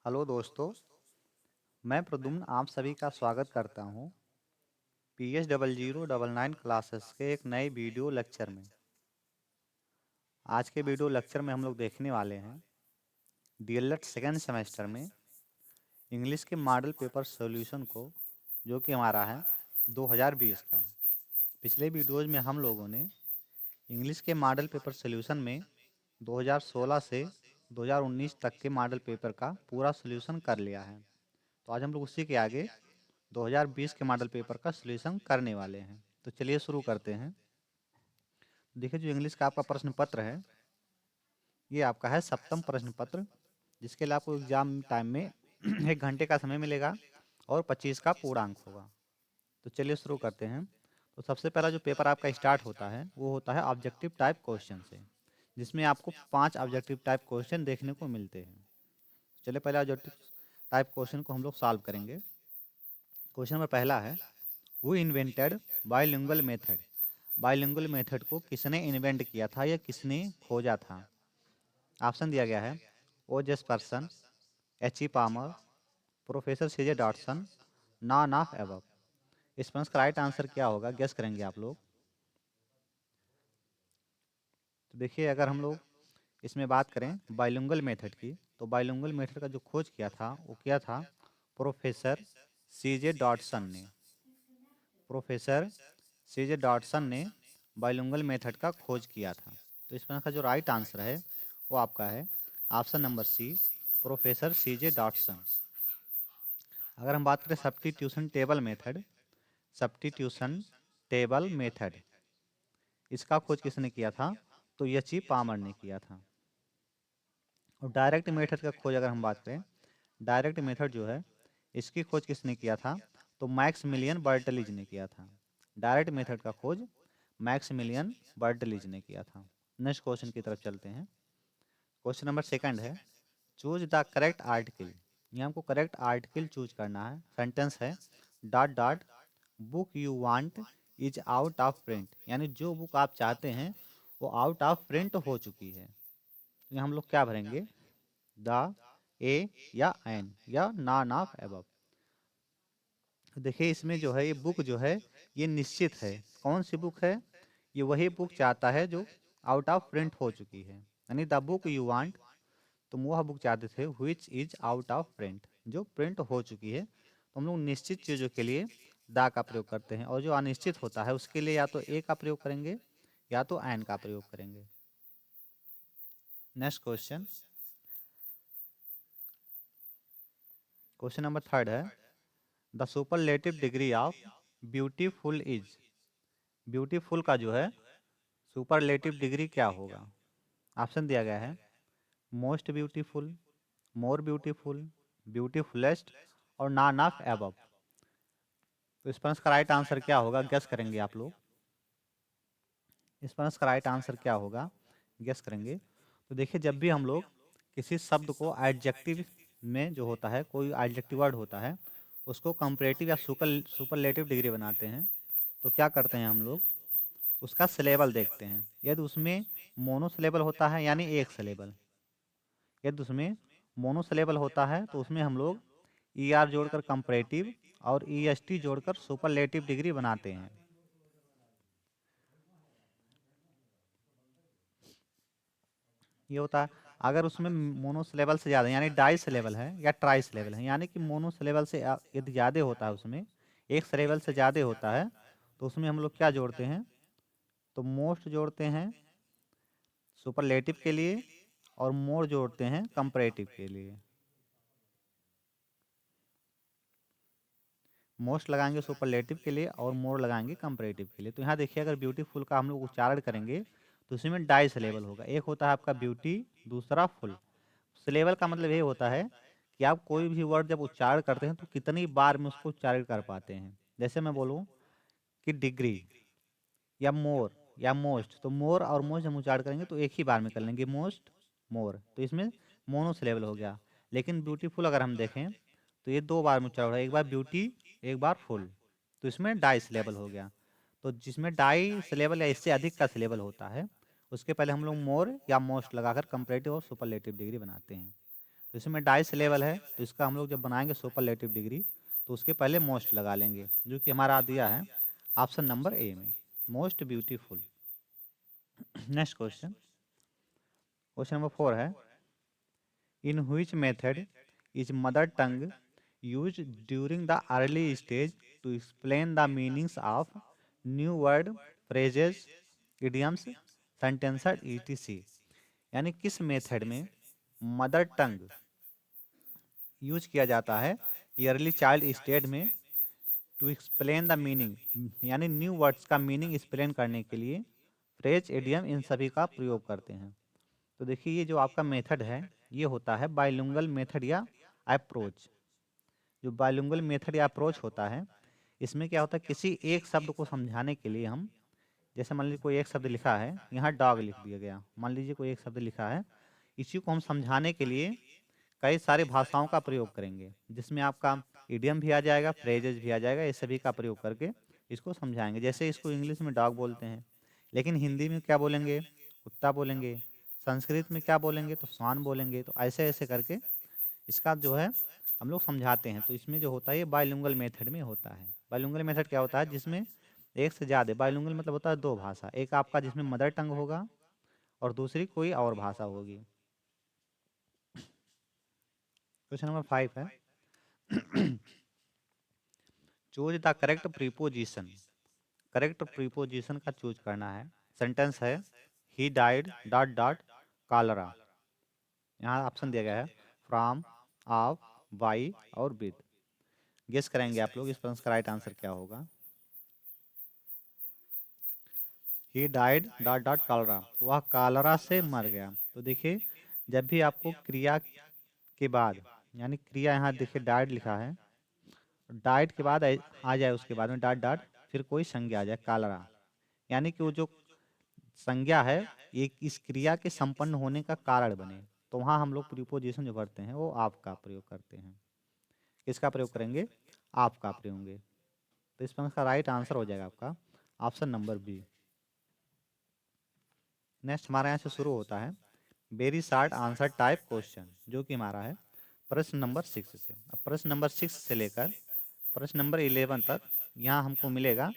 Hello दोस्तों, मैं प्रद्युम्न आप सभी का स्वागत करता हूं PH0099 क्लासेस के एक नए वीडियो लेक्चर में। आज के वीडियो लेक्चर में हम लोग देखने वाले हैं डीएलएड सेकेंड सेमेस्टर में इंग्लिश के मॉडल पेपर सॉल्यूशन को, जो कि हमारा है 2020 का। पिछले वीडियोज में हम लोगों ने इंग्लिश के मॉडल पेपर सॉल्यूशन में 2016 से 2019 तक के मॉडल पेपर का पूरा सॉल्यूशन कर लिया है। तो आज हम लोग उसी के आगे 2020 के मॉडल पेपर का सॉल्यूशन करने वाले हैं। तो चलिए शुरू करते हैं। देखिए, जो इंग्लिश का आपका प्रश्न पत्र है, ये आपका है सप्तम प्रश्न पत्र, जिसके लिए आपको एग्जाम टाइम में 1 घंटे का समय मिलेगा और 25 का पूर्णांक होगा। तो चलिए शुरू करते हैं। तो सबसे पहला जो पेपर आपका स्टार्ट होता है वो होता है ऑब्जेक्टिव टाइप क्वेश्चन से, जिसमें आपको 5 ऑब्जेक्टिव टाइप क्वेश्चन देखने को मिलते हैं। चलिए पहले ऑब्जेक्टिव टाइप क्वेश्चन को हम लोग सॉल्व करेंगे। क्वेश्चन नंबर पहला है, who invented bilingual method. Bilingual method को किसने इन्वेंट किया था या किसने खोजा था? ऑप्शन दिया गया है O Jefferson, H E. Palmer, professor CJ Dotson, none of above. इस प्रश्न का राइट आंसर क्या होगा, गेस करेंगे आप लोग? तो देखिए, अगर हम लोग इसमें बात करें बाइलिंगुअल मेथड की, तो बाइलिंगुअल मेथड का जो खोज किया था वो किया था प्रोफेसर सीजे डॉटसन ने। प्रोफेसर सीजे डॉटसन ने बाइलिंगुअल मेथड का खोज किया था। तो इस प्रश्न का जो राइट आंसर है वो आपका है option number C, professor CJ Dotson. अगर हम बात करें substitution table method, substitution table method, इसका खोज किसने किया था? तो एच.ई. पामर ने किया था। और डायरेक्ट मेथड का खोज अगर हम बात करें, डायरेक्ट मेथड जो है इसकी खोज किसने किया था? तो मैक्समिलियन बर्टलीज ने किया था। डायरेक्ट मेथड का खोज मैक्समिलियन बर्टलीज ने किया था। नेक्स्ट क्वेश्चन की तरफ चलते हैं। क्वेश्चन नंबर सेकंड है, चूज द करेक्ट आर्टिकल। यहाँ हमको करेक्ट आर्टिकल चूज करना है। सेंटेंस है dot dot book you want is out of print, यानी जो बुक आप चाहते हैं वो आउट ऑफ प्रिंट हो चुकी है। तो यहाँ हम लोग क्या भरेंगे? द, ए या एन या नॉन ऑफ एबव। देखिए, इसमें जो है ये बुक जो है ये निश्चित है। कौन सी बुक है? ये वही बुक चाहता है जो आउट ऑफ प्रिंट हो चुकी है, यानी द बुक यू वांट। तुम वह बुक चाहते थे which is out of print, जो प्रिंट हो चुकी है। तो हम लोग निश्चित चीज़ों के लिए द का प्रयोग करते हैं, और जो अनिश्चित होता है उसके लिए या तो ए का प्रयोग करेंगे या तो एन का प्रयोग करेंगे। Next question, question number third है, the superlative degree of beautiful is. Beautiful का जो है सुपरलेटिव डिग्री क्या होगा? ऑप्शन दिया गया है मोस्ट ब्यूटीफुल, मोर ब्यूटीफुल, ब्यूटीफुलेस्ट और नॉन ऑफ एबव। तो इस प्रश्न का राइट आंसर क्या होगा, गेस करेंगे आप लोग? इस प्रश्न का राइट आंसर क्या होगा, गेस करेंगे? तो देखिए, जब भी हम लोग किसी शब्द को एडजेक्टिव में जो होता है, कोई एडजेक्टिव वर्ड होता है, उसको कंपैरेटिव या सुपरलेटिव डिग्री बनाते हैं, तो क्या करते हैं हम लोग? उसका सिलेबल देखते हैं। यदि उसमें मोनो सिलेबल होता है यानी एक सिलेबल, यदि उसमें मोनो सिलेबल होता है तो उसमें हम लोग ई आर जोड़कर कंपैरेटिव और ई एस टी जोड़कर सुपरलेटिव डिग्री बनाते हैं। ये होता है अगर उसमें मोनो सिलेबल से ज़्यादा यानी डाई सिलेबल है या ट्राई सिलेबल है, यानी कि मोनो सिलेबल से यदि ज़्यादा होता है, उसमें एक सिलेबल से ज़्यादा होता है, तो उसमें हम लोग क्या जोड़ते हैं? तो मोस्ट जोड़ते हैं सुपरलेटिव के लिए और मोर जोड़ते हैं कंपैरेटिव के लिए। मोस्ट लगाएंगे सुपरलेटिव के लिए और मोर लगाएंगे कंपैरेटिव के लिए। तो यहाँ देखिए, अगर ब्यूटीफुल का हम लोग उच्चारण करेंगे तो उसमें डाई सिलेबल होगा। एक होता है आपका ब्यूटी, दूसरा फुल। सिलेबल का मतलब ये होता है कि आप कोई भी वर्ड जब उच्चारण करते हैं तो कितनी बार में उसको उच्चारण कर पाते हैं। जैसे मैं बोलूँ कि डिग्री या मोर या मोस्ट, तो मोर और मोस्ट हम उच्चारण करेंगे तो एक ही बार में कर लेंगे, मोस्ट मोर। तो इसमें मोनो सिलेबल हो गया। लेकिन ब्यूटीफुल अगर हम देखें तो ये 2 बार में उच्चारण हो रहा है, एक बार ब्यूटी एक बार फुल। तो इसमें डाई सिलेबल हो गया। तो जिसमें डाई सिलेबल या इससे अधिक का सिलेबल होता है उसके पहले हम लोग मोर या मोस्ट लगाकर कंपैरेटिव और सुपरलेटिव डिग्री बनाते हैं। तो इसमें डाई सिलेबल है, तो इसका हम लोग जब बनाएंगे सुपरलेटिव डिग्री तो उसके पहले मोस्ट लगा लेंगे, जो कि हमारा दिया है ऑप्शन नंबर ए में, most beautiful. Next question, question number 4 है, in which method is mother tongue use during the early stage to explain the meanings of new word, phrases, idioms, sentences etc। यानी किस method में mother tongue use किया जाता है yearly child stage में to explain the meaning, यानी new words का meaning explain करने के लिए फ्रेज, एडियम इन सभी का प्रयोग करते हैं। तो देखिए ये जो आपका मेथड है ये होता है बाइलिंगुअल मेथड या अप्रोच। जो बाइलिंगुअल मेथड या अप्रोच होता है इसमें क्या होता है, किसी एक शब्द को समझाने के लिए हम, जैसे मान लीजिए कोई एक शब्द लिखा है, यहाँ डॉग लिख दिया गया, मान लीजिए कोई एक शब्द लिखा है, इसी को हम समझाने के लिए कई सारी भाषाओं का प्रयोग करेंगे, जिसमें आपका इडियम भी आ जाएगा, फ्रेजेस भी आ जाएगा, ये सभी का प्रयोग करके इसको समझाएंगे। जैसे इसको इंग्लिश में डॉग बोलते हैं, लेकिन हिंदी में क्या बोलेंगे, कुत्ता बोलेंगे, संस्कृत में क्या बोलेंगे तो स्वान बोलेंगे। तो ऐसे ऐसे करके इसका जो है हम लोग समझाते हैं। तो इसमें जो होता है ये बाइलिंगुअल मेथड में होता है। बाइलिंगुअल मेथड क्या होता है, जिसमें एक से ज़्यादा, बाइलिंगुअल मतलब होता है दो भाषा, एक आपका जिसमें मदर टंग होगा और दूसरी कोई और भाषा होगी। क्वेश्चन नंबर 5 है, choose the correct preposition. Correct preposition का चूज करना है। सेंटेंस है he died dot dot cholera. यहाँ ऑप्शन दिया गया है फ्रॉम, ऑफ, बाई और विद। गेस करेंगे आप लोग इस प्रश्न का राइट आंसर क्या होगा। He died dot dot cholera, तो वह कॉलरा से मर गया। तो देखिए जब भी आपको क्रिया के बाद, यानी क्रिया यहाँ देखिए डाइड लिखा है, डाइट के बाद आ जाए उसके बाद में डॉट डॉट फिर कोई संज्ञा आ जाए कॉलरा, यानी कि वो जो संज्ञा है एक इस क्रिया के संपन्न होने का कारण बने, तो वहाँ हम लोग प्रीपोजिशन जो करते हैं वो आप का प्रयोग करते हैं। किसका प्रयोग करेंगे, आप का प्रयोग होंगे। तो इस पर इसका राइट आंसर हो जाएगा आपका ऑप्शन नंबर बी। नेक्स्ट हमारे यहाँ से शुरू होता है very short answer type question, जो कि हमारा है प्रश्न नंबर 6 से। अब प्रश्न नंबर 6 से लेकर प्रश्न नंबर 11 तक यहाँ हमको मिलेगा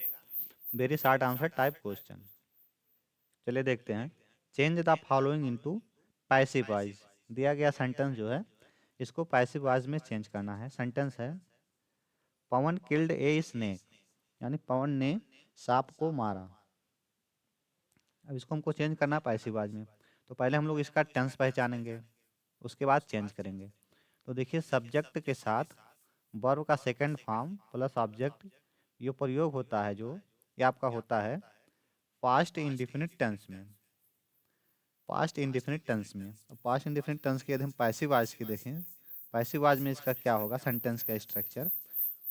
very short answer type question. चलिए देखते हैं। Change the following into passive voice. दिया गया सेंटेंस जो है इसको पैसिव वॉइस में चेंज करना है। सेंटेंस है पवन किल्ड ए स्नेक, यानी पवन ने सांप को मारा। अब इसको हमको चेंज करना है पैसिव वॉइस में। तो पहले हम लोग इसका टेंस पहचानेंगे, उसके बाद चेंज करेंगे। तो देखिए सब्जेक्ट के साथ वर्ब का सेकंड फॉर्म प्लस ऑब्जेक्ट, ये प्रयोग होता है जो ये आपका होता है पास्ट इंडिफिनिट टेंस में। पास्ट इंडिफिनिट टेंस में, पास्ट इंडिफिनिट टेंस की यदि हम पैसिव वॉइस की देखें, पैसिव वॉइस में इसका क्या होगा सेंटेंस का स्ट्रक्चर।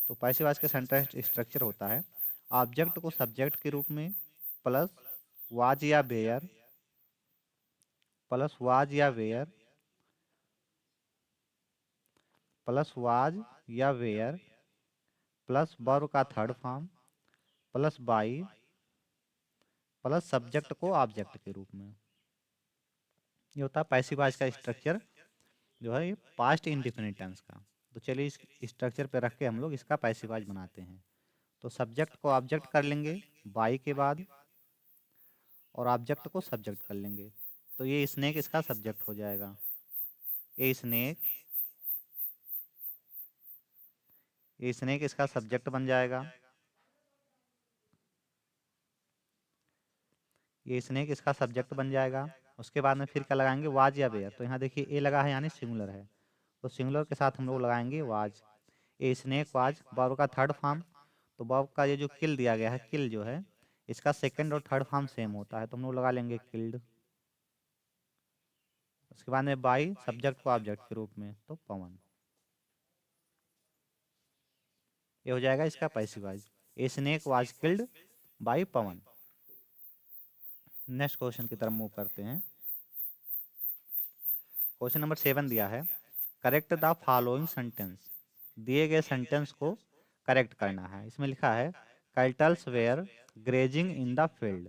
तो पैसिव वॉइस का सेंटेंस स्ट्रक्चर होता है ऑब्जेक्ट को सब्जेक्ट के रूप में प्लस वाज या वेयर, प्लस वाज या वेयर, प्लस वाज या वेयर, प्लस वर्ब का third form, plus by, plus subject को ऑब्जेक्ट के रूप में। ये होता है पैसिव वॉइस का स्ट्रक्चर जो है ये पास्ट इंडिफिनिट टेंस का। तो चलिए इस स्ट्रक्चर पे रख के हम लोग इसका पैसिव वॉइस बनाते हैं। तो सब्जेक्ट को ऑब्जेक्ट कर लेंगे बाई के बाद, और ऑब्जेक्ट को सब्जेक्ट कर लेंगे। तो ये स्नेक इसका सब्जेक्ट हो जाएगा, ए स्नेक, ये स्नेक इसका सब्जेक्ट बन जाएगा, ये स्नेक इसका सब्जेक्ट बन जाएगा। उसके बाद में फिर क्या लगाएंगे वाज या वेयर। तो यहाँ देखिए ए लगा है यानी सिंगुलर है, तो सिंगुलर के साथ हम लोग लगाएंगे was. A snake was verb का थर्ड फॉर्म। तो वर्ब का ये जो किल दिया गया है, किल जो है इसका सेकंड और थर्ड फॉर्म सेम होता है, तो हम लोग लगा लेंगे किल्ड। उसके बाद में बाई सब्जेक्ट को ऑब्जेक्ट के रूप में, तो पवन। ये हो जाएगा इसका passive voice, a snake was killed by Pawan. Next question की तरफ मूव करते हैं। क्वेश्चन नंबर 7 दिया है करेक्ट द फॉलोइंग सेंटेंस। दिए गए सेंटेंस को करेक्ट करना है। इसमें लिखा है cattles were grazing in the field,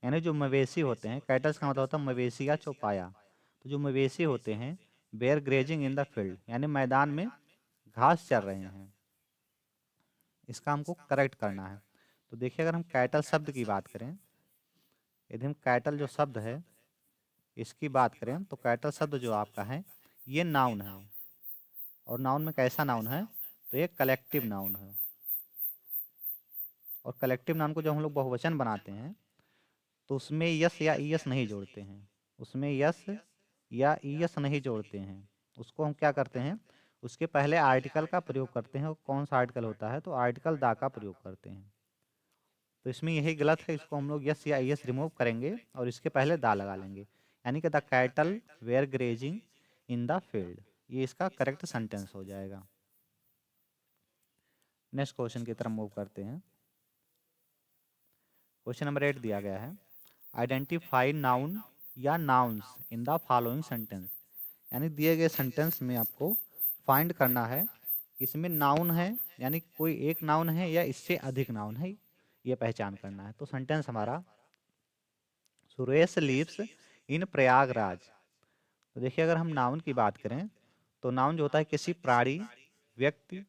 यानी जो मवेशी होते हैं, कैटल्स का मतलब होता है मवेशी या चौपाया। तो जो मवेशी होते हैं were grazing in the field, यानी मैदान में घास चर रहे हैं। इसका हमको करेक्ट करना है। तो देखिए अगर हम कैटल शब्द की बात करें, यदि हम कैटल जो शब्द है इसकी बात करें तो कैटल शब्द जो आपका है ये नाउन है। और नाउन में कैसा नाउन है, तो ये कलेक्टिव नाउन है। और कलेक्टिव नाउन को जब हम लोग बहुवचन बनाते हैं तो उसमें यस या ईएस नहीं जोड़ते हैं, उसमें यस या ईएस नहीं जोड़ते हैं। उसको हम क्या करते हैं, उसके पहले आर्टिकल का प्रयोग करते हैं। और कौन सा आर्टिकल होता है, तो आर्टिकल दा का प्रयोग करते हैं। तो इसमें यही गलत है, इसको हम लोग यस या ईएस रिमूव करेंगे और इसके पहले दा लगा लेंगे, यानी कि the cattle were grazing in the field. ये इसका करेक्ट सेंटेंस हो जाएगा। नेक्स्ट क्वेश्चन की तरफ मूव करते हैं। क्वेश्चन नंबर 8 दिया गया है, आइडेंटिफाई नाउन या nouns in the following sentence. यानी दिए गए सेंटेंस में आपको फाइंड करना है इसमें नाउन है, यानी कोई एक नाउन है या इससे अधिक नाउन है, ये पहचान करना है। तो सेंटेंस हमारा, सुरेश लिव्स इन प्रयागराज। तो देखिए अगर हम नाउन की बात करें तो नाउन जो होता है किसी प्राणी, व्यक्ति,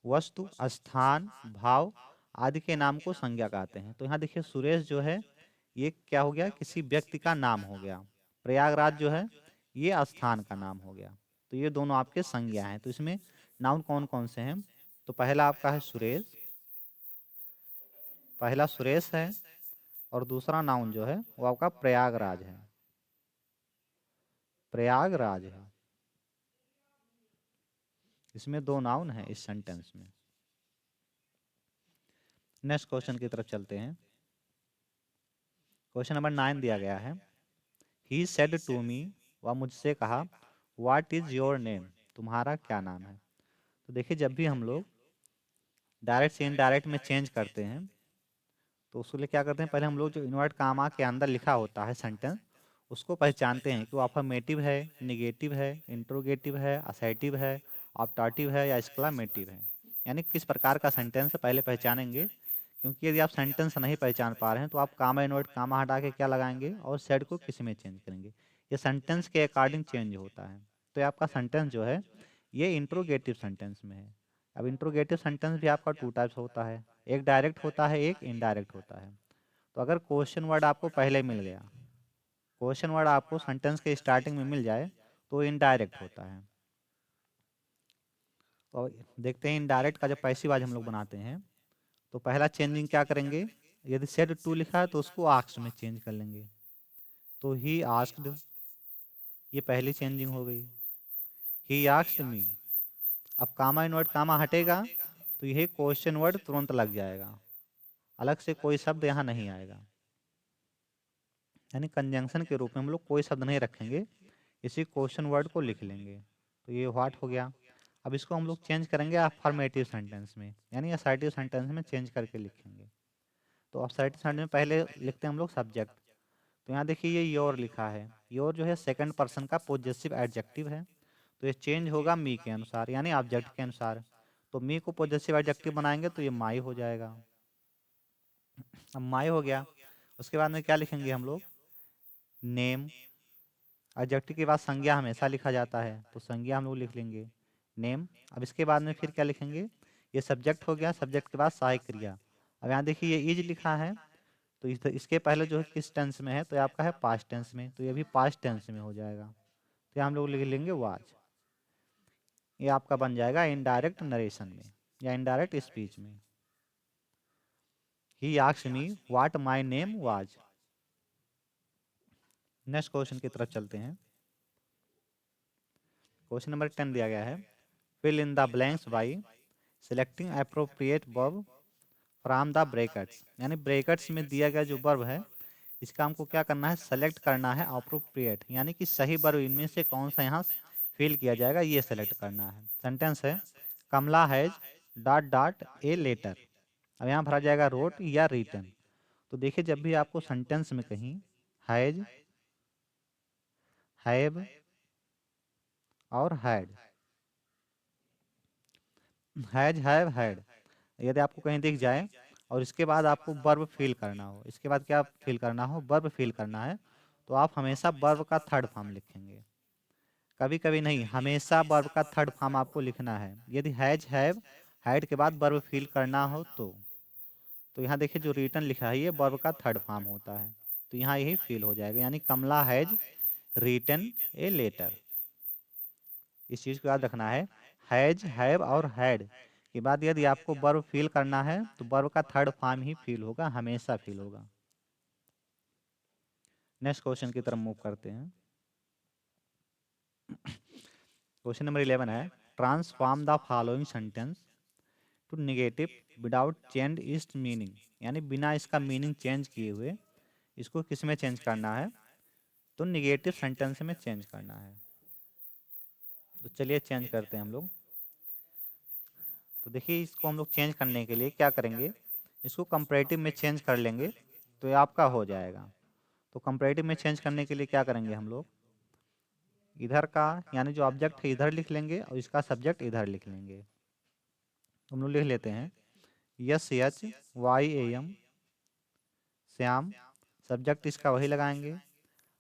वस्तु, स्थान, भाव आदि के नाम को संज्ञा कहते हैं। तो यहाँ देखिए सुरेश जो है ये क्या हो गया, किसी व्यक्ति का नाम हो गया। प्रयागराज जो है ये स्थान का नाम हो गया। तो ये दोनों आपके संज्ञा हैं। तो इसमें नाउन कौन कौन से हैं, तो पहला आपका है सुरेश, पहला सुरेश है। और दूसरा नाउन जो है वो आपका प्रयागराज है, प्रयागराज है। इसमें दो नाउन है इस सेंटेंस में। नेक्स्ट क्वेश्चन की तरफ चलते हैं। क्वेश्चन नंबर 9 दिया गया है, ही सेड टू मी, वह मुझसे कहा, व्हाट इज योर नेम, तुम्हारा क्या नाम है। तो देखिए जब भी हम लोग डायरेक्ट से इनडायरेक्ट में चेंज करते हैं तो उसके लिए क्या करते हैं, पहले हम लोग जो इन्वर्ट कामा के अंदर लिखा होता है सेंटेंस उसको पहचानते हैं कि वो अफर्मेटिव है, निगेटिव है, इंट्रोगेटिव है, असर्टिव है, ऑप्टाटिव है या एक्सक्लामेटिव है। यानी किस प्रकार का सेंटेंस है पहले पहचानेंगे। क्योंकि यदि आप सेंटेंस नहीं पहचान पा रहे हैं तो आप कामा इन्वर्ट कामा हटा के क्या लगाएंगे और सेड को किसी में चेंज करेंगे। ये सेंटेंस के अकॉर्डिंग चेंज होता है। तो ये आपका सेंटेंस जो है ये इंट्रोगेटिव सेंटेंस में है। अब इंट्रोगेटिव सेंटेंस भी आपका टू टाइप्स होता है, एक डायरेक्ट होता है, एक इनडायरेक्ट होता है। तो अगर क्वेश्चन वर्ड आपको पहले मिल गया, क्वेश्चन वर्ड आपको सेंटेंस के स्टार्टिंग में मिल जाए तो इनडायरेक्ट होता है। तो देखते हैं इनडायरेक्ट का जब पैसिव आज हम लोग बनाते हैं तो पहला चेंजिंग क्या करेंगे, यदि सेड टू लिखा है तो उसको आस्क्ड में चेंज कर लेंगे। तो ही आस्क्ड, ये पहली चेंजिंग हो गई। ही आस्क्ड मी, अब कामा इनवर्ट कामा हटेगा तो यही क्वेश्चन वर्ड तुरंत लग जाएगा, अलग से कोई शब्द यहाँ नहीं आएगा। यानी कंजंक्शन के रूप में हम लोग कोई शब्द नहीं रखेंगे, इसी क्वेश्चन वर्ड को लिख लेंगे। तो ये व्हाट हो गया। अब इसको हम लोग चेंज करेंगे अफर्मेटिव सेंटेंस में, यानी असर्टिव सेंटेंस में चेंज करके लिखेंगे। तो असर्टिव सेंटेंस में पहले लिखते हैं हम लोग सब्जेक्ट। तो यहाँ देखिए ये योर लिखा है, योर जो है सेकंड पर्सन का पॉजेसिव एडजेक्टिव है। तो ये चेंज होगा मी के अनुसार, यानी ऑब्जेक्ट के अनुसार। तो मी को पॉजेसिव एडजेक्टिव बनाएंगे तो ये माई हो जाएगा। अब माई हो गया, उसके बाद में क्या लिखेंगे हम लोग, नेम। एडजेक्टिव के बाद संज्ञा हमेशा लिखा जाता है तो संज्ञा हम लोग लिख लेंगे नेम। अब इसके बाद में फिर क्या लिखेंगे, ये सब्जेक्ट हो गया, सब्जेक्ट के बाद सहायक क्रिया। अब यहाँ देखिए ये इज लिखा है तो इसके पहले जो है किस टेंस में है, तो ये आपका है पास्ट टेंस में, तो ये भी पास्ट टेंस में हो जाएगा। तो हम लोग लिख लेंगे वाज। ये आपका बन जाएगा इनडायरेक्ट नरेशन में या इनडायरेक्ट स्पीच में। He asked me what my name was. Next question की तरफ चलते हैं। क्वेश्चन नंबर 10 दिया गया है, fill in the blanks by selecting appropriate verb from the brackets. यानी ब्रैकेट्स में दिया गया जो वर्ब है इसका हमको क्या करना है, सेलेक्ट करना है अप्रोप्रिएट, यानी कि सही वर्ब इनमें से कौन सा यहाँ फिल किया जाएगा ये सेलेक्ट करना है। सेंटेंस है, Kamala has dot dot a letter. अब यहाँ भरा जाएगा रोट या रिटन। तो देखिए जब भी आपको सेंटेंस में कहीं हैज, हैव और हैड, हैज हैव हैड, यदि आपको कहीं दिख जाए और इसके बाद आपको वर्ब फिल करना हो, इसके बाद क्या फिल करना हो, वर्ब फिल करना है, तो आप हमेशा वर्ब का थर्ड फॉर्म लिखेंगे। कभी कभी नहीं, हमेशा वर्ब का थर्ड फॉर्म आपको लिखना है। यदि हैज, हैव, हैड के बाद वर्ब फिल करना हो तो यहाँ देखिए जो रिटन लिखा है ये वर्ब का थर्ड फॉर्म होता है, तो यहाँ यही फिल हो जाएगा, यानी कमला हैज रिटन ए लेटर। इस चीज को याद रखना है, हैज, हैव और हैड के बाद यदि आपको वर्ब फिल करना है तो वर्ब का थर्ड फॉर्म ही फिल होगा, हमेशा फिल होगा। नेक्स्ट क्वेश्चन की तरफ मूव करते हैं। क्वेश्चन नंबर 11 है, transform the following sentence to negative without change its meaning, यानी बिना इसका मीनिंग चेंज किए हुए इसको किस में चेंज करना है, तो नेगेटिव सेंटेंस में चेंज करना है। तो चलिए चेंज करते हैं हम लोग। तो देखिए इसको हम लोग चेंज करने के लिए क्या करेंगे, इसको कंपैरेटिव में चेंज कर लेंगे तो ये आपका हो जाएगा। तो कंपैरेटिव में चेंज करने के लिए क्या करेंगे हम लोग, इधर का यानी जो ऑब्जेक्ट है इधर लिख लेंगे और इसका सब्जेक्ट इधर लिख लेंगे। हम लोग लिख लेते हैं SHYAM श्याम, सब्जेक्ट इसका वही लगाएंगे।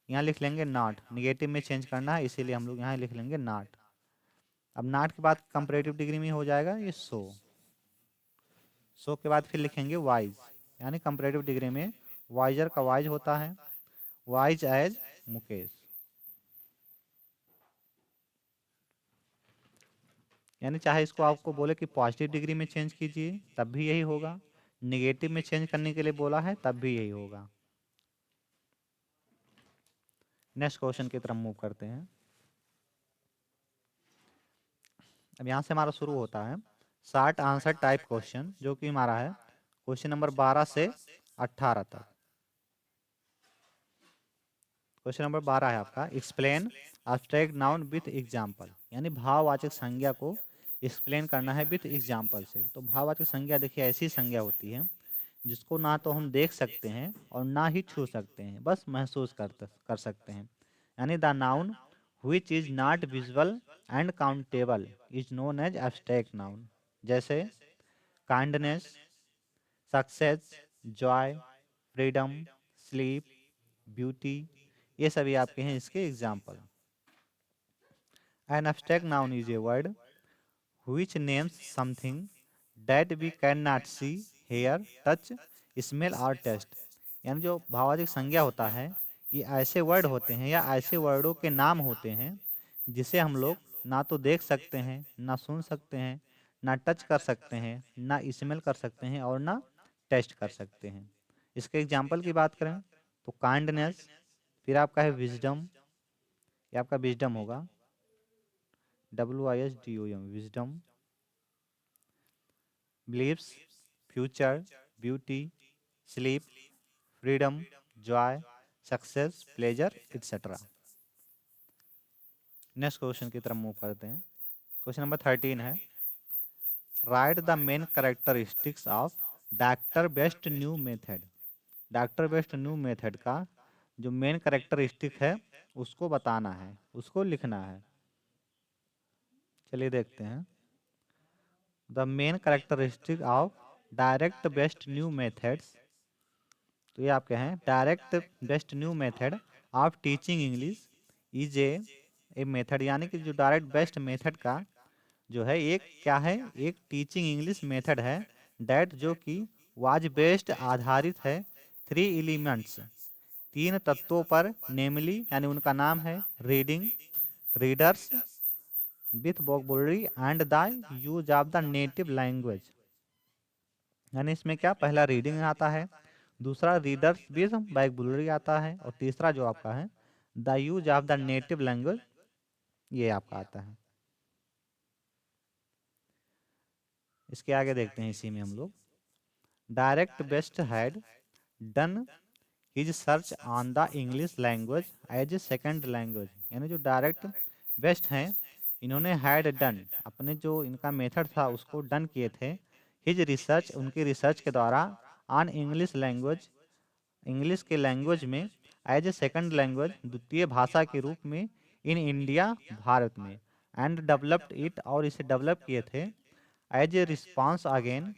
यहाँ लिख लेंगे नॉट, निगेटिव में चेंज करना है इसीलिए हम लोग यहाँ लिख लेंगे नॉट। अब नॉट के बाद कंपैरेटिव डिग्री में हो जाएगा ये सो के बाद फिर लिखेंगे वाइज, यानी कंपैरेटिव डिग्री में वाइजर का वाइज होता है, वाइज एज मुकेश। यानी चाहे इसको आपको बोले कि पॉजिटिव डिग्री में चेंज कीजिए तब भी यही होगा, निगेटिव में चेंज करने के लिए बोला है तब भी यही होगा। नेक्स्ट क्वेश्चन की तरफ मूव करते हैं। अब यहाँ से हमारा शुरू होता है शॉर्ट आंसर टाइप क्वेश्चन, जो कि हमारा है क्वेश्चन नंबर 12 से 18 तक। क्वेश्चन नंबर 12 है आपका, explain abstract noun with example, यानी भाववाचक संज्ञा को एक्सप्लेन करना है विथ एग्जाम्पल से। तो भाववाचक संज्ञा देखिए ऐसी संज्ञा होती है जिसको ना तो हम देख सकते हैं और ना ही छू सकते हैं, बस महसूस कर सकते हैं। यानी the noun which is not visible and countable is known as abstract noun। जैसे kindness, success, joy, freedom, sleep, beauty, ये सभी आपके हैं इसके example. An abstract noun is a word which names something that we cannot see, hear, touch, smell or taste। यानी जो भाववाचक संज्ञा होता है ये ऐसे वर्ड होते हैं या ऐसे वर्डों के नाम होते हैं जिसे हम लोग ना तो देख सकते हैं, ना सुन सकते हैं, ना टच कर सकते हैं, ना स्मेल कर सकते हैं और ना टेस्ट कर सकते हैं। इसके एग्जाम्पल की बात करें तो काइंडनेस, फिर आपका है विजडम, ये आपका विजडम होगा, WISDOM wisdom, believes, future, beauty, sleep, freedom, joy, success, pleasure etcetera. Next question की तरफ मूव करते हैं। क्वेश्चन नंबर 13 है, write the main characteristics of doctor best new method. Doctor best new method का जो मेन कैरेक्टरिस्टिक है उसको बताना है, उसको लिखना है। चलिए देखते हैं। The main characteristic of direct best new methods, तो ये आपके हैं direct best new method of teaching English is a method, यानी कि जो डायरेक्ट बेस्ट मेथड का जो है एक क्या है, एक टीचिंग इंग्लिश मेथड है डैट जो कि वाज बेस्ड आधारित है 3 एलिमेंट्स, 3 तत्वों पर, नेमली यानी उनका नाम है reading, readers with vocabulary and the use of the native language. यानी इसमें क्या, पहला रीडिंग आता है, दूसरा रीडर्स विथ वोकैबुलरी आता है और तीसरा जो आपका है the use of the native language, ये आपका आता है। इसके आगे देखते हैं, इसी में हम लोग direct best had done his search on the English language as a second language. यानी जो डायरेक्ट बेस्ट हैं इन्होंने हैड डन, अपने जो इनका मेथड था उसको डन किए थे, हिज रिसर्च, उनकी रिसर्च के द्वारा, ऑन इंग्लिश लैंग्वेज, इंग्लिश के लैंग्वेज में, एज ए सेकेंड लैंग्वेज, द्वितीय भाषा के रूप में, इन इंडिया, भारत में, एंड डेवलप्ड इट, और इसे डेवलप किए थे, as a response again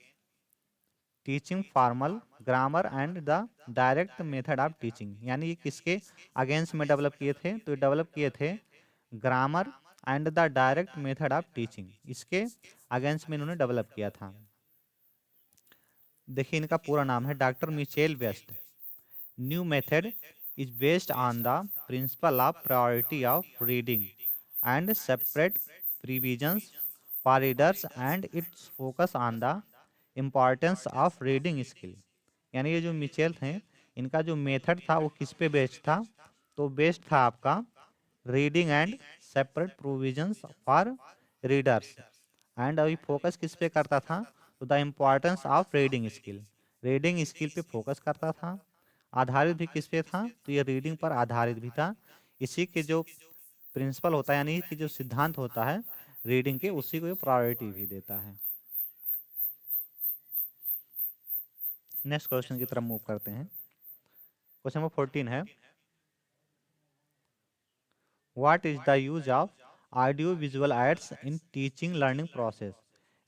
teaching formal grammar and the direct method of teaching. यानी ये किसके अगेंस्ट में डेवलप किए थे, तो डेवलप किए थे grammar and the direct method of teaching, इसके अगेंस्ट में इन्होंने डेवलप किया था। देखिए इनका पूरा नाम है doctor Michael West. New method is based on the principle of priority of reading and separate provisions for readers and its focus on the importance of reading skill. यानी ये जो मिचेल थे, इनका जो मेथड था वो किस पे बेस्ड था? तो बेस्ड था आपका reading and separate provisions for readers, and अभी फोकस किस पे करता था? तो the importance of reading skill, reading skill पे फोकस करता था। आधारित भी किस पे था? तो ये रीडिंग पर आधारित भी था। इसी के जो प्रिंसिपल होता है यानी कि जो सिद्धांत होता है रीडिंग के, उसी को ये प्रायोरिटी भी देता है। नेक्स्ट क्वेश्चन की तरफ मूव करते हैं। क्वेश्चन नंबर 14 है, what is the use of audio visual ads in teaching learning process.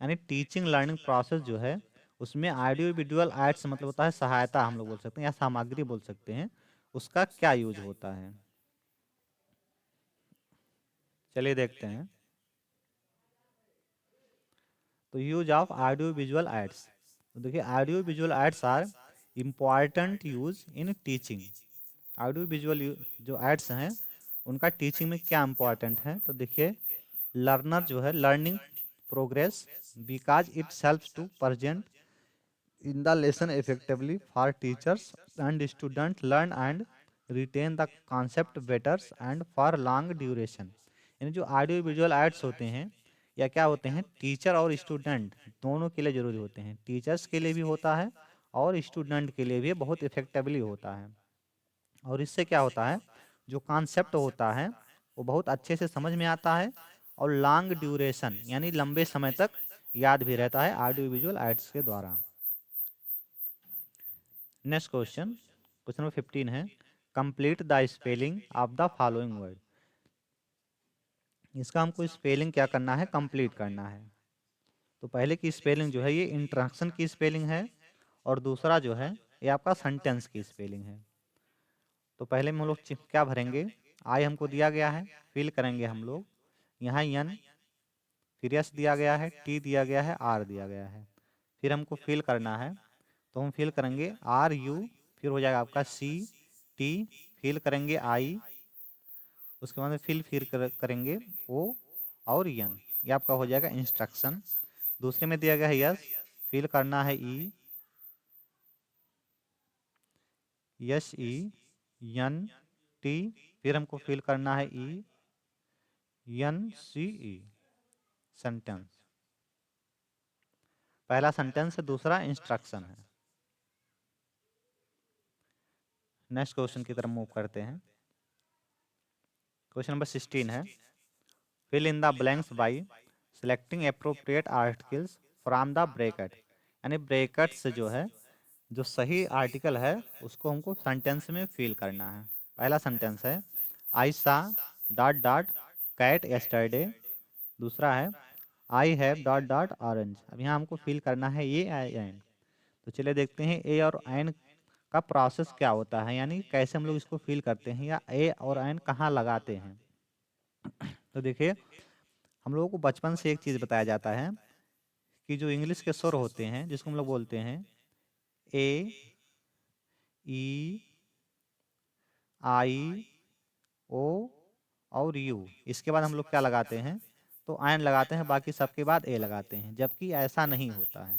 यानी टीचिंग लर्निंग प्रोसेस जो है उसमें ऑडियो विजुअल एड्स मतलब होता है सहायता, हम लोग बोल सकते हैं या सामग्री बोल सकते हैं, उसका क्या यूज होता है? चलिए देखते हैं। तो use of audio visual aids, तो देखिए audio visual aids are important use in teaching. Audio visual जो एड्स हैं उनका टीचिंग में क्या इंपॉर्टेंट है? तो देखिए लर्नर जो है learning progress because it helps to present in the lesson effectively for teachers and student learn and retain the concept better and for long duration. यानी जो ऑडियो विजुअल एड्स होते हैं या क्या होते हैं, टीचर और स्टूडेंट दोनों के लिए जरूरी होते हैं। टीचर्स के लिए भी होता है और स्टूडेंट के लिए भी बहुत इफेक्टिवली होता है। और इससे क्या होता है, जो कॉन्सेप्ट होता है वो बहुत अच्छे से समझ में आता है और लॉन्ग ड्यूरेशन यानी लंबे समय तक याद भी रहता है ऑडियो विजुअल एड्स के द्वारा। नेक्स्ट क्वेश्चन, क्वेश्चन नंबर 15 है, complete the spelling of the following word. इसका हमको स्पेलिंग क्या करना है? कंप्लीट करना है। तो पहले की स्पेलिंग जो है ये इंट्रोडक्शन की स्पेलिंग है और दूसरा जो है ये आपका सेंटेंस की स्पेलिंग है। तो पहले में हम लोग क्या भरेंगे? आई हमको दिया गया है, फिल करेंगे हम लोग। यहाँ एन, फिर एस दिया गया है, टी दिया गया है, आर दिया गया है। फिर हमको फिल करना है तो हम फिल करेंगे आर यू, फिर हो जाएगा आपका सी टी, फिल करेंगे आई, उसके बाद में करेंगे ओ और एन, ये आपका हो जाएगा इंस्ट्रक्शन। दूसरे में दिया गया है यस, फिल करना है ई, यस ई एन टी, फिर हमको फिल करना है ई एन सी ई, सेंटेंस। पहला सेंटेंस है, दूसरा इंस्ट्रक्शन है। नेक्स्ट क्वेश्चन की तरफ मूव करते हैं। क्वेश्चन नंबर 16 है, fill in the blanks by selecting appropriate articles from the bracket. यानी ब्रैकेट से जो है जो सही आर्टिकल है उसको हमको सेंटेंस में फिल करना है। पहला सेंटेंस है, आई सा डॉट डॉट कैट यस्टरडे। दूसरा है, I have dot dot orange. अब यहाँ हमको फिल करना है ए आई एन। तो चलिए देखते हैं ए और एन का प्रोसेस क्या होता है, यानी कैसे हम लोग इसको फिल करते हैं या ए और एन कहाँ लगाते हैं। तो देखिए हम लोगों को बचपन से एक चीज़ बताया जाता है कि जो इंग्लिश के स्वर होते हैं जिसको हम लोग बोलते हैं ए, ई, आई, ओ और यू, इसके बाद हम लोग क्या लगाते हैं? तो एन लगाते हैं, बाकी सबके बाद ए लगाते हैं। जबकि ऐसा नहीं होता है,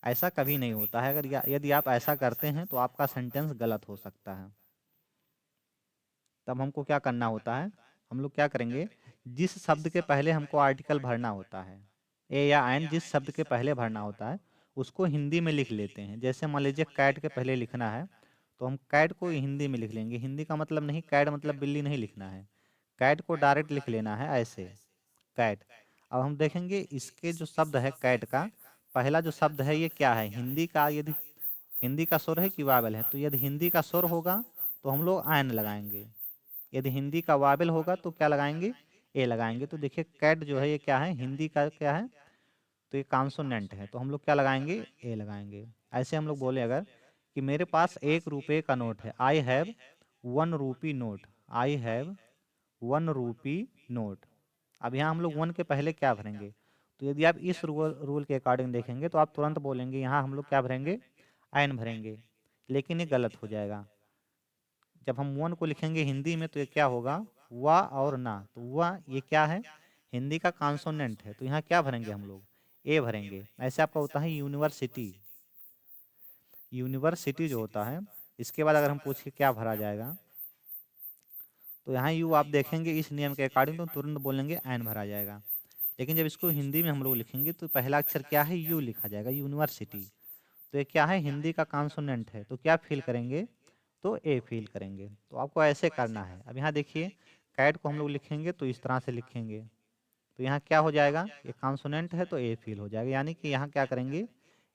ऐसा कभी नहीं होता है। अगर यदि आप ऐसा करते हैं तो आपका सेंटेंस गलत हो सकता है। तब हमको क्या करना होता है? हम लोग क्या करेंगे, जिस शब्द के पहले हमको आर्टिकल भरना होता है, ए या एन जिस शब्द के पहले भरना होता है उसको हिंदी में लिख लेते हैं। जैसे मान लीजिए कैट के पहले लिखना है तो हम कैट को हिंदी में लिख लेंगे। हिंदी का मतलब नहीं कैट मतलब बिल्ली नहीं लिखना है, कैट को डायरेक्ट लिख लेना है ऐसे, कैट। अब हम देखेंगे इसके जो शब्द है कैट का पहला जो शब्द है ये क्या है हिंदी का, यदि हिंदी का स्वर है कि वावल है। तो यदि हिंदी का स्वर होगा तो हम लोग आयन लगाएंगे, यदि हिंदी का वावल होगा तो क्या लगाएंगे? ए लगाएंगे। तो देखिए कैट जो है ये क्या है, हिंदी का क्या है? तो ये कॉन्सोनेंट है, तो हम लोग क्या लगाएंगे? ए लगाएंगे। ऐसे हम लोग बोले अगर कि मेरे पास 1 रुपये का नोट है, I have 1 rupee note, I have ₹1 note. अब यहाँ हम लोग 1 के पहले क्या भरेंगे? तो यदि आप इस रूल के अकॉर्डिंग देखेंगे तो आप तुरंत बोलेंगे यहाँ हम लोग क्या भरेंगे? एन भरेंगे, लेकिन ये गलत हो जाएगा। जब हम 1 को लिखेंगे हिंदी में तो ये क्या होगा? वा और ना। तो वा ये क्या है? हिंदी का कॉन्सोनेंट है, तो यहाँ क्या भरेंगे हम लोग? ए भरेंगे। ऐसे आपका होता है यूनिवर्सिटी। यूनिवर्सिटी जो होता है, इसके बाद अगर हम पूछे क्या भरा जाएगा, तो यहाँ यू आप देखेंगे इस नियम के अकॉर्डिंग तो तुरंत बोलेंगे एन भरा जाएगा। लेकिन जब इसको हिंदी में हम लोग लिखेंगे तो पहला अक्षर क्या है? यू लिखा जाएगा, यूनिवर्सिटी। तो ये क्या है? हिंदी का कॉन्सोनेंट है, तो क्या फील करेंगे? तो ए फील करेंगे। तो आपको ऐसे करना है। अब यहाँ देखिए, कैट को हम लोग लिखेंगे तो इस तरह से लिखेंगे, तो यहाँ क्या हो जाएगा? ये कॉन्सोनेंट है तो ए फील हो जाएगा, यानी कि यहाँ क्या करेंगे?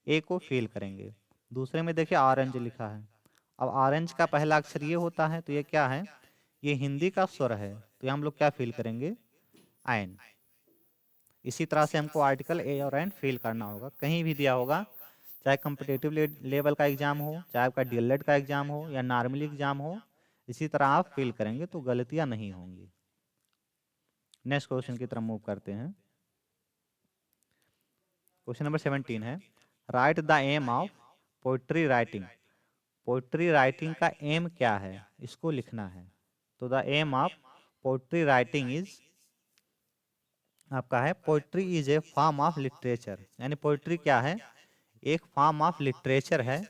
ए को फील करेंगे। दूसरे में देखिए ऑरेंज लिखा है। अब ऑरेंज का पहला अक्षर ये होता है, तो ये क्या है? ये हिंदी का स्वर है, तो यहाँ हम लोग क्या फील करेंगे? आयन। इसी तरह से हमको आर्टिकल ए और एन फील करना होगा, कहीं भी दिया होगा, चाहे कम्पिटेटिव लेवल का एग्जाम हो, चाहे आपका डीएलएड का एग्जाम हो या नॉर्मल एग्जाम हो, इसी तरह आप फील करेंगे तो गलतियां नहीं होंगी। नेक्स्ट क्वेश्चन की तरफ मूव करते हैं। क्वेश्चन नंबर 17 है, write the aim of poetry writing. Poetry writing का एम क्या है? इसको लिखना है। तो the aim of poetry writing is, आपका है poetry is a form of literature. यानी पोइट्री क्या है? एक फॉर्म ऑफ लिटरेचर है,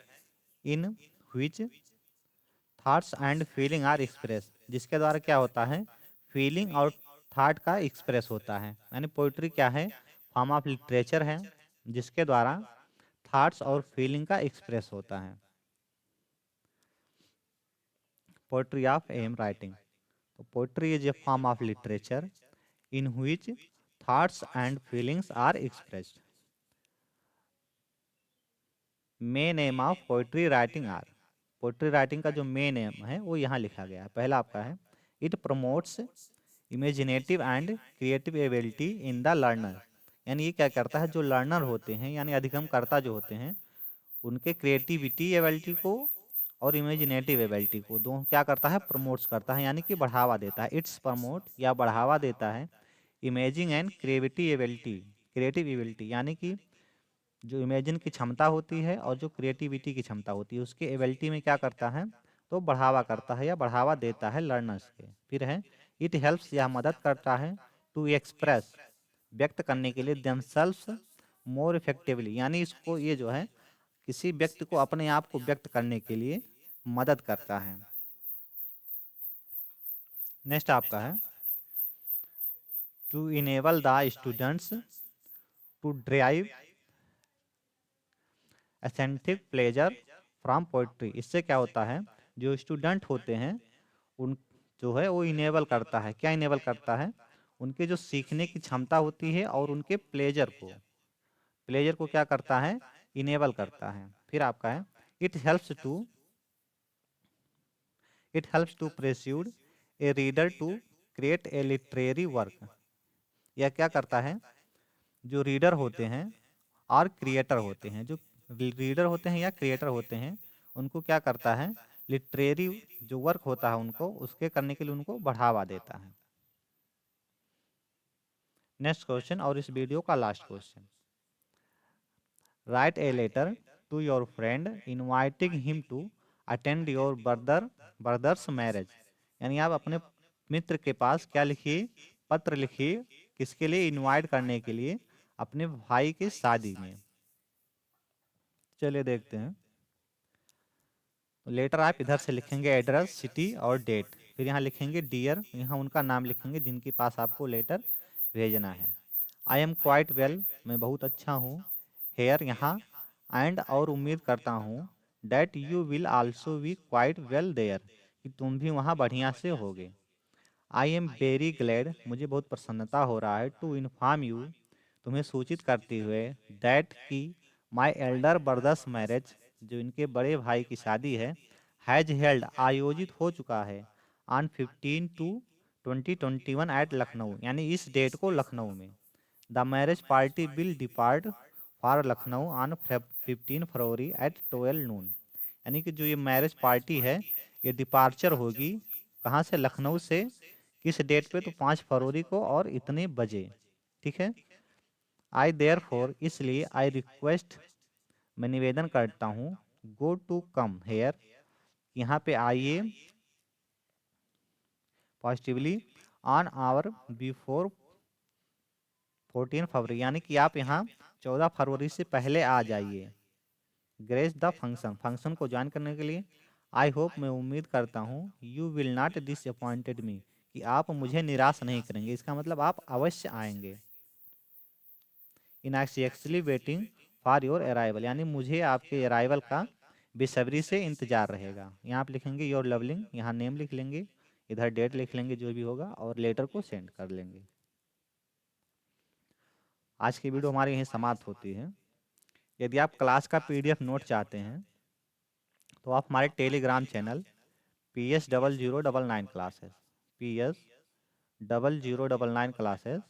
in which thoughts and feeling are express, जिसके द्वारा क्या होता है? फीलिंग और थॉट का एक्सप्रेस होता है। यानी पोइट्री क्या है? फॉर्म ऑफ लिटरेचर है, जिसके द्वारा थॉट्स और फीलिंग का एक्सप्रेस होता है। पोइट्री ऑफ एम राइटिंग, तो poetry is a form of literature in which thoughts and feelings are expressed. Main aim of poetry writing are, poetry writing का जो मेन एम है वो यहाँ लिखा गया है। पहला आपका है, it promotes imaginative and creative ability in the learner. यानी ये क्या करता है? जो लर्नर होते हैं यानी अधिगमकर्ता जो होते हैं, उनके क्रिएटिविटी एबिलिटी को और इमेजिनेटिव एबिलिटी को दोनों क्या करता है? प्रमोट्स करता है, यानी कि बढ़ावा देता है। इट्स प्रमोट या बढ़ावा देता है imaging and creativity ability, creative ability, यानी कि जो इमेजिन की क्षमता होती है और जो क्रिएटिविटी की क्षमता होती है उसके एबिलिटी में क्या करता है? तो बढ़ावा करता है या बढ़ावा देता है लर्नर्स के। फिर है, इट हेल्प्स, यह मदद करता है टू एक्सप्रेस, व्यक्त करने के लिए, देमसेल्व्स मोर इफेक्टिवली, यानी इसको ये जो है किसी व्यक्ति को अपने आप को व्यक्त करने के लिए मदद करता है। नेक्स्ट आपका है, to enable the students to drive aesthetic pleasure from poetry. इससे क्या होता है? जो स्टूडेंट होते हैं उन जो है वो इनेबल करता है। क्या इनेबल करता है? उनके जो सीखने की क्षमता होती है और उनके प्लेजर को क्या करता है? इनेबल करता है। फिर आपका है, it helps to persuade a reader to create a literary work. यह क्या करता है? जो रीडर होते हैं और क्रिएटर होते हैं, जो रीडर होते हैं या क्रिएटर होते हैं, उनको क्या करता है? लिटरेरी जो वर्क होता है उनको उसके करने के लिए उनको बढ़ावा देता है। नेक्स्ट क्वेश्चन और इस वीडियो का last question, write a letter to your friend inviting him to attend your brother's marriage. यानी आप अपने मित्र के पास क्या लिखिए? पत्र लिखिए, किसके लिए? इनवाइट करने के लिए अपने भाई की शादी में। चलिए देखते हैं। लेटर आप इधर से लिखेंगे एड्रेस, सिटी और डेट, फिर यहाँ लिखेंगे डियर, यहाँ उनका नाम लिखेंगे जिनके पास आपको लेटर भेजना है। आई एम क्वाइट वेल, मैं बहुत अच्छा हूँ। हेयर, यहाँ, एंड और उम्मीद करता हूँ that you will also be quite well there, कि तुम भी वहाँ बढ़िया से होगे। आई एम वेरी ग्लैड, मुझे बहुत प्रसन्नता हो रहा है, टू इन्फॉर्म यू, तुम्हें सूचित करते हुए, दैट की माई एल्डर ब्रदर्स मैरिज, जो इनके बड़े भाई की शादी है, हैज हेल्ड, आयोजित हो चुका है, ऑन 15/2/2021 एट लखनऊ, यानी इस डेट को लखनऊ में। The marriage party will depart for Lucknow on 15 February at 12 noon. यानी कि जो ये मैरिज पार्टी है ये डिपार्चर होगी कहाँ से? लखनऊ से किस डेट पे, तो 5 फरवरी को और इतने बजे, ठीक है। आई देयरफॉर, इसलिए, आई रिक्वेस्ट, मैं निवेदन करता हूँ, गो टू कम हेयर, यहाँ पे आइए, पॉजिटिवली, ऑन आवर बिफोर 14 फरवरी, यानी कि आप यहाँ 14 फरवरी से पहले आ जाइए। ग्रेस द फंक्शन, फंक्शन को ज्वाइन करने के लिए। आई होप, मैं उम्मीद करता हूँ, यू विल नॉट डिसअपॉइंटेड मी, कि आप मुझे निराश नहीं करेंगे, इसका मतलब आप अवश्य आएंगे। In actually waiting for your arrival, यानी मुझे आपके अराइवल का बेसब्री से इंतजार रहेगा। यहाँ आप लिखेंगे योर लवलिंग, यहाँ नेम लिख लेंगे, इधर डेट लिख लेंगे जो भी होगा, और लेटर को सेंड कर लेंगे। आज की वीडियो हमारी यहीं समाप्त होती है। यदि आप क्लास का PDF नोट चाहते हैं तो आप हमारे Telegram channel PS0099 classes, PS0099 classes,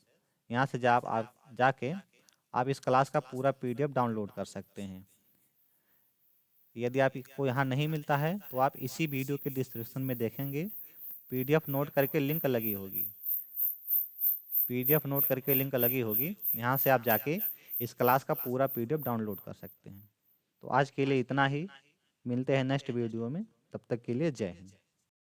यहाँ से आप जाके आप इस क्लास का पूरा PDF डाउनलोड कर सकते हैं। यदि आपको यहाँ नहीं मिलता है तो आप इसी वीडियो के डिस्क्रिप्शन में देखेंगे, PDF नोट करके लिंक लगी होगी, PDF नोट करके लिंक लगी होगी, यहाँ से आप जाके इस क्लास का पूरा PDF डाउनलोड कर सकते हैं। तो आज के लिए इतना ही, मिलते हैं नेक्स्ट वीडियो में, तब तक के लिए जय हिंद।